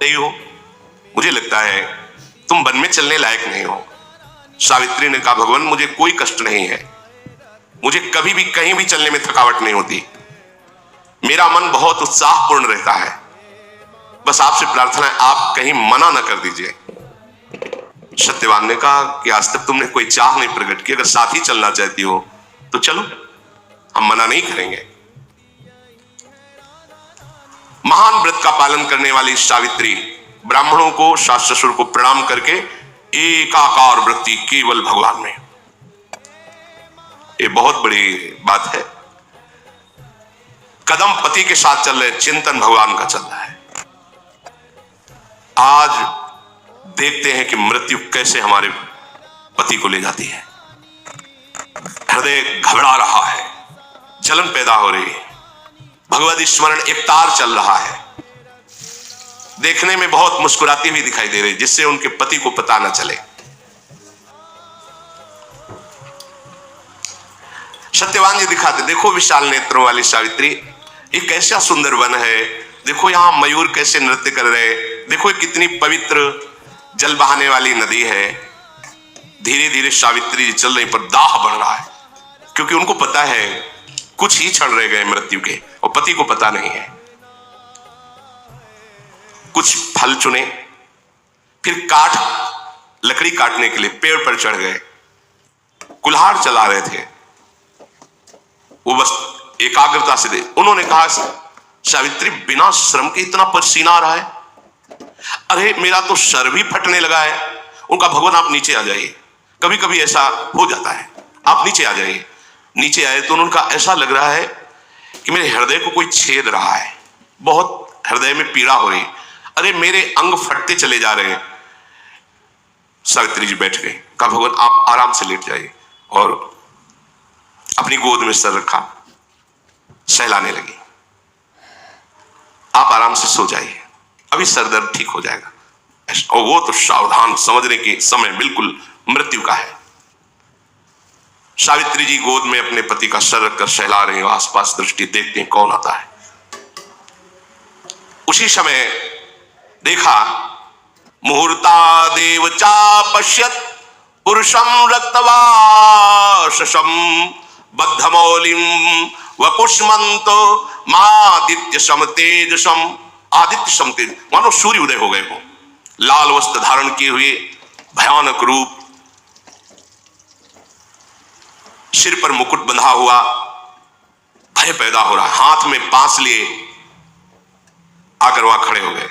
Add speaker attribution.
Speaker 1: नहीं हो, मुझे लगता है तुम वन में चलने लायक नहीं हो। सावित्री ने कहा, भगवान मुझे कोई कष्ट नहीं है, मुझे कभी भी कहीं भी चलने में थकावट नहीं होती, मेरा मन बहुत उत्साहपूर्ण रहता है, बस आपसे प्रार्थना है आप कहीं मना न कर दीजिए। सत्यवान ने कहा कि आज तक तुमने कोई चाह नहीं प्रकट की, अगर साथ ही चलना चाहती हो तो चलो, हम मना नहीं करेंगे। महान व्रत का पालन करने वाली सावित्री ब्राह्मणों को, सास ससुर को प्रणाम करके एकाकार वृत्ति केवल भगवान में, ये बहुत बड़ी बात है। कदम पति के साथ चल रहे, चिंतन भगवान का चल रहा है। आज देखते हैं कि मृत्यु कैसे हमारे पति को ले जाती है। हृदय घबरा रहा है, जलन पैदा हो रही है, भगवत स्मरण एक तार चल रहा है, देखने में बहुत मुस्कुराती हुई दिखाई दे रही, जिससे उनके पति को पता न चले। सत्यवान जी दिखाते, देखो विशाल नेत्रों वाली सावित्री, ये कैसा सुंदर वन है, देखो यहां मयूर कैसे नृत्य कर रहे, देखो ये कितनी पवित्र जल बहाने वाली नदी है। धीरे धीरे सावित्री जी चल रही, पर दाह बढ़ रहा है, क्योंकि उनको पता है कुछ ही क्षण रह गए मृत्यु के, और पति को पता नहीं है। कुछ फल चुने, फिर लकड़ी काटने के लिए पेड़ पर चढ़ गए, कुल्हाड़ चला रहे थे, वो बस एकाग्रता से दे। उन्होंने कहा, सावित्री बिना श्रम के इतना पसीना आ रहा है, अरे मेरा तो सर भी फटने लगा है। उनका, भगवान आप नीचे आ जाइए, कभी कभी ऐसा हो जाता है, आप नीचे आ जाइए। नीचे आए तो उनका ऐसा लग रहा है कि मेरे हृदय को कोई छेद रहा है, बहुत हृदय में पीड़ा हो रही, अरे मेरे अंग फटते चले जा रहे हैं। सावित्री जी बैठ गई, कहा भगवान आप आराम से लेट जाइए, और अपनी गोद में सर रखा, सहलाने लगी, आप आराम से सो जाइए, अभी सर दर्द ठीक हो जाएगा। और वो तो सावधान, समझने के समय बिल्कुल मृत्यु का है। सावित्री जी गोद में अपने पति का सर रखकर सहला रहे हो, आसपास दृष्टि देखते हैं कौन आता है। उसी समय देखा, मुहूर्ता देव चा पश्यत पुरुषम रक्तवाससम बद्धमौलिम वपुष्मन्तो मादित्य समतेजसम। आदित्य समतेज, मानो सूर्य उदय हो गए हो, लाल वस्त्र धारण किए हुए, भयानक रूप, सिर पर मुकुट बंधा हुआ, भय पैदा हो रहा, हाथ में पास लिए आकर वहां खड़े हो गए।